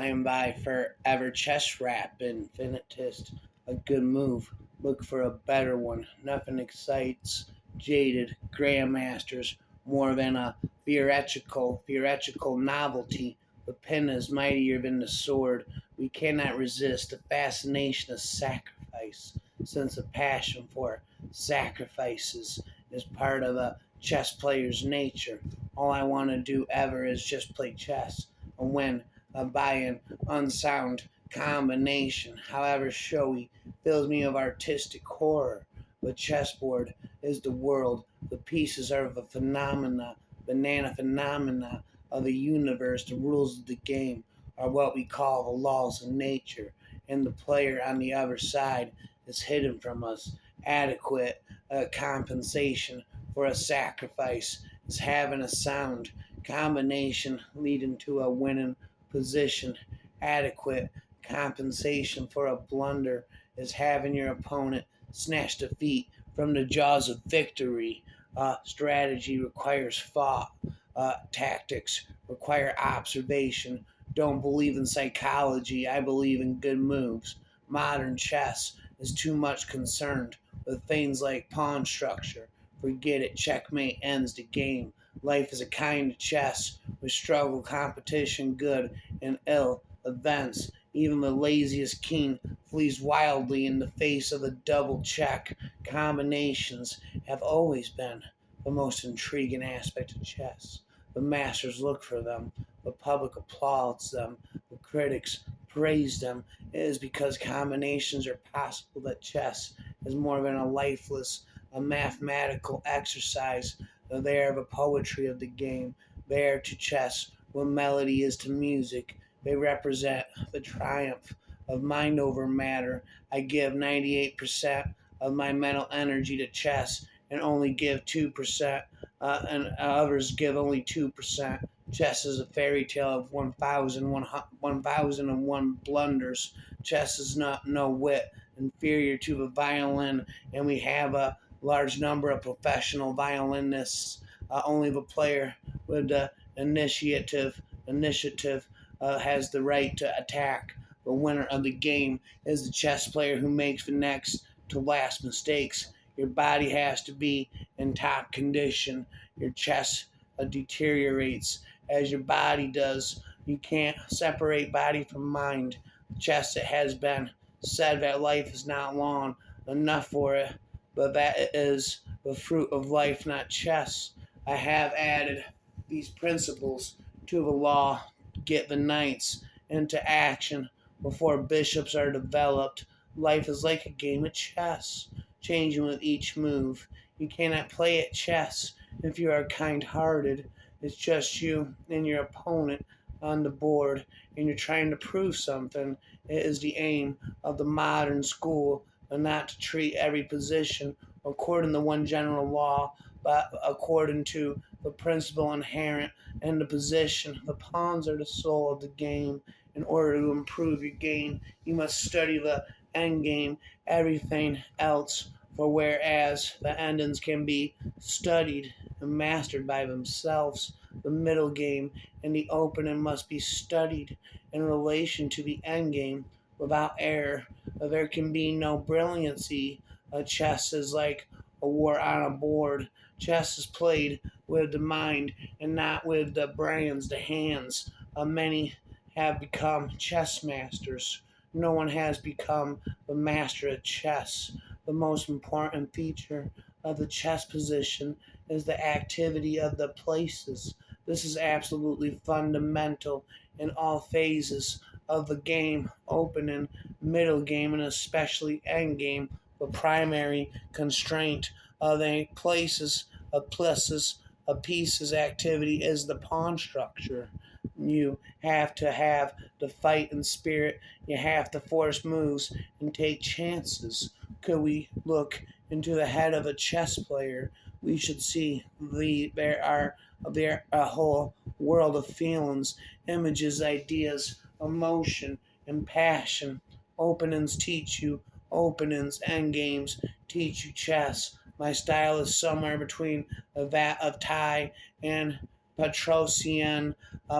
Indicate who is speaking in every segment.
Speaker 1: I am by forever chess rap, infinitist, a good move. Look for a better one. Nothing excites jaded grandmasters more than a theoretical novelty. The pen is mightier than the sword. We cannot resist the fascination of sacrifice, since the passion for sacrifices is part of a chess player's nature. All I want to do ever is just play chess and win by an unsound combination, however showy, fills me of artistic horror. The chessboard is the world. The pieces are the banana phenomena of the universe. The rules of the game are what we call the laws of nature, and the player on the other side is hidden from us. Adequate compensation for a sacrifice is having a sound combination leading to a winning position. Adequate compensation for a blunder is having your opponent snatch defeat from the jaws of victory. Strategy requires thought. Tactics require observation. Don't believe in psychology. I believe in good moves. Modern chess is too much concerned with things like pawn structure. Forget it. Checkmate ends the game. Life is a kind of chess with struggle, competition, good and ill events. Even the laziest king flees wildly in the face of a double check. Combinations have always been the most intriguing aspect of chess. The masters look for them, the public applauds them, the critics praise them. It is because combinations are possible that chess is more than a mathematical exercise. They are the poetry of the game. They are to chess what melody is to music. They represent the triumph of mind over matter. I give 98% of my mental energy to chess and only give 2%, and others give only 2%. Chess is a fairy tale of 1,001 blunders. Chess is not no wit inferior to the violin, and we have a large number of professional violinists. Only the player with the initiative has the right to attack. The winner of the game is the chess player who makes the next to last mistakes. Your body has to be in top condition. Your chess deteriorates as your body does. You can't separate body from mind. Chess, it has been said that life is not long enough for it, but that it is the fruit of life, not chess. I have added these principles to the law to get the knights into action before bishops are developed. Life is like a game of chess, changing with each move. You cannot play at chess if you are kind hearted. It's just you and your opponent on the board, and you're trying to prove something. It is the aim of the modern school, and not to treat every position according to one general law, but according to the principle inherent in the position. The pawns are the soul of the game. In order to improve your game, you must study the end game, everything else. For whereas the endings can be studied and mastered by themselves, the middle game and the opening must be studied in relation to the end game without error. There can be no brilliancy. Chess is like a war on a board. Chess is played with the mind and not with the brains, the hands. Many have become chess masters. No one has become the master at chess. The most important feature of the chess position is the activity of the places. This is absolutely fundamental in all phases of the game, opening, middle game, and especially end game. The primary constraint of the pieces activity is the pawn structure. You have to have the fighting spirit. You have to force moves and take chances. Could we look into the head of a chess player, we should see there a whole world of feelings, images, ideas, emotion, and passion. Openings teach you openings, endgames teach you chess. My style is somewhere between that of Tai and Petrosian.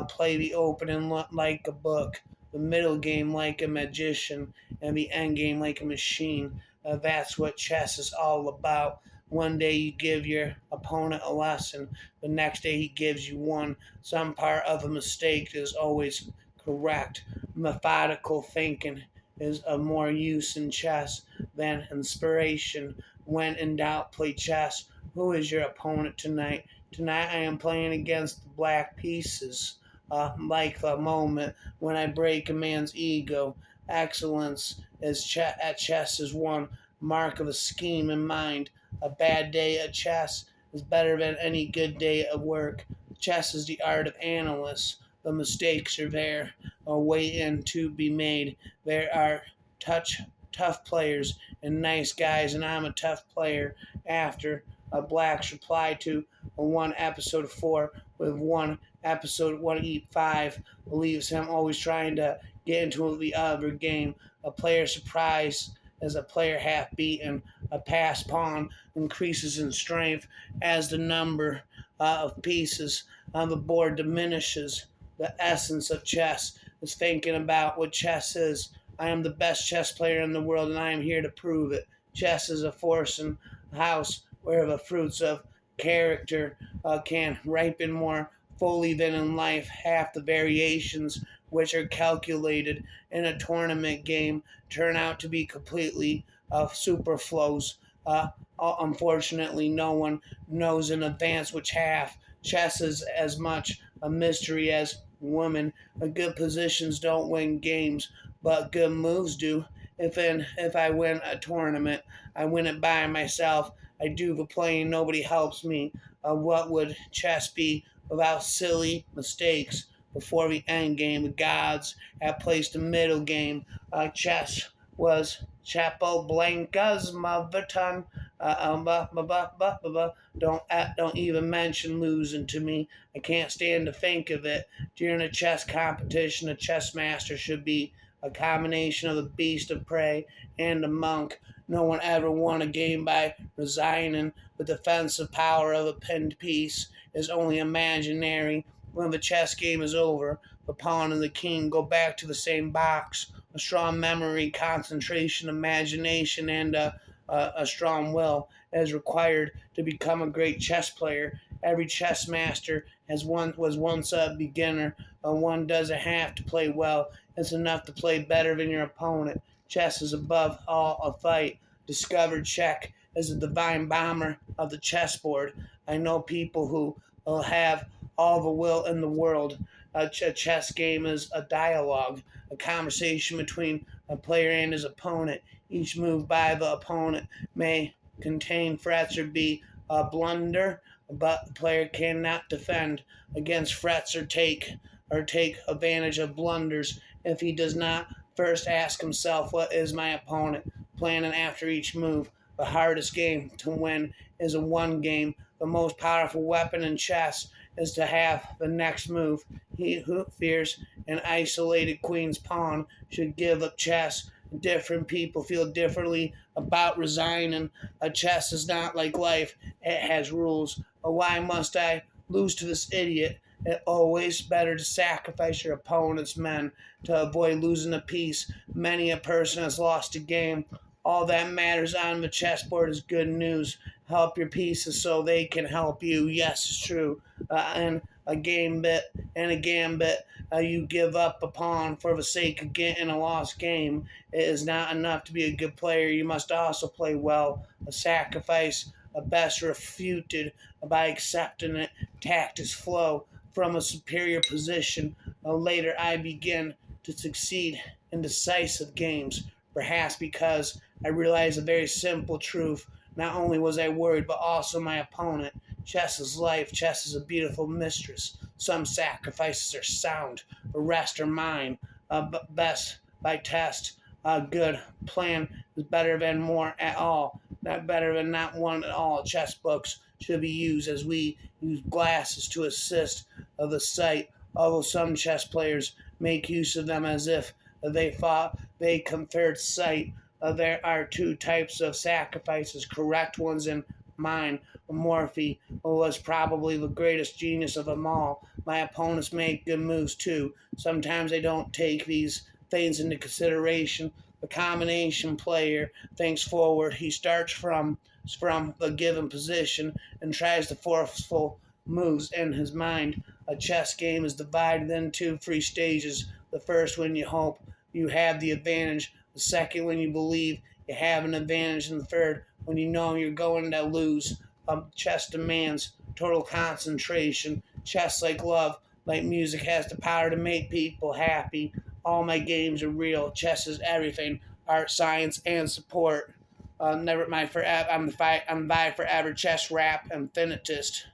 Speaker 1: Play the opening like a book. the middle game like a magician, and the end game like a machine. That's what chess is all about. One day you give your opponent a lesson, the next day he gives you one. Some part of a mistake is always correct. Methodical thinking is of more use in chess than inspiration. When in doubt, play chess. Who is your opponent tonight? Tonight I am playing against the black pieces. Like the moment when I break a man's ego. Excellence at chess is one mark of a scheme in mind. A bad day at chess is better than any good day at work. Chess is the art of analysts. The mistakes are there, waiting to be made. There are touch tough players and nice guys, and I'm a tough player. After Black's reply to one episode 4 with one episode 1E5 leaves him always trying to get into the other game. A player surprised as a player half beaten. A pass pawn increases in strength as the number of pieces on the board diminishes. The essence of chess is thinking about what chess is. I am the best chess player in the world, and I am here to prove it. Chess is a force in the house where the fruits of character can ripen more fully than in life. Half the variations which are calculated in a tournament game turn out to be completely superfluous. Uh, Unfortunately, no one knows in advance which half. Chess is as much a mystery as women. Good positions don't win games, but good moves do. If I win a tournament, I win it by myself. I do the playing. Nobody helps me. What would chess be without silly mistakes? Before the end game, the gods have placed the middle game. Chess was Chapo Blanca's mother tongue. Don't even mention losing to me. I can't stand to think of it. During a chess competition, a chess master should be a combination of the beast of prey and a monk. No one ever won a game by resigning. The defensive power of a pinned piece is only imaginary. When the chess game is over, the pawn and the king go back to the same box. A strong memory, concentration, imagination, and a strong will is required to become a great chess player. Every chess master was once a beginner. One doesn't have to play well. It's enough to play better than your opponent. Chess is above all a fight. Discovered check is a divine bomber of the chessboard. I know people who will have all the will in the world. A chess game is a dialogue, a conversation between a player and his opponent. Each move by the opponent may contain threats or be a blunder, but the player cannot defend against threats or take advantage of blunders if he does not first ask himself, what is my opponent planning after each move? The hardest game to win is a one game. The most powerful weapon in chess is to have the next move. He who fears an isolated queen's pawn should give up chess. Different people feel differently about resigning. A chess is not like life, it has rules. Why must I lose to this idiot? It's always better to sacrifice your opponent's men to avoid losing a piece. Many a person has lost a game. All that matters on the chessboard is good news. Help your pieces so they can help you. Yes, it's true. And a gambit, you give up a pawn for the sake of getting a lost game. It is not enough to be a good player. You must also play well. A sacrifice, best refuted by accepting it. Tactics flow from a superior position. Later, I begin to succeed in decisive games, perhaps because I realized a very simple truth. Not only was I worried, but also my opponent. Chess is life. Chess is a beautiful mistress. Some sacrifices are sound, the rest are mine. Best by test. A good plan is better than more at all. Not better than not one at all. Chess books should be used as we use glasses to assist of the sight. Although some chess players make use of them as if they thought they conferred sight. There are two types of sacrifices, correct ones and mine. Morphy was probably the greatest genius of them all. My opponents make good moves too. Sometimes they don't take these things into consideration. The combination player thinks forward. He starts from the given position and tries the forceful moves in his mind. A chess game is divided into three stages. The first, when you hope you have the advantage. The second, when you believe you have an advantage. And the third, when you know you're going to lose. Chess demands total concentration. Chess, like love, like music, has the power to make people happy. All my games are real. Chess is everything. Art, science, and support. Never mind forever. I'm the forever chess rap infinitist.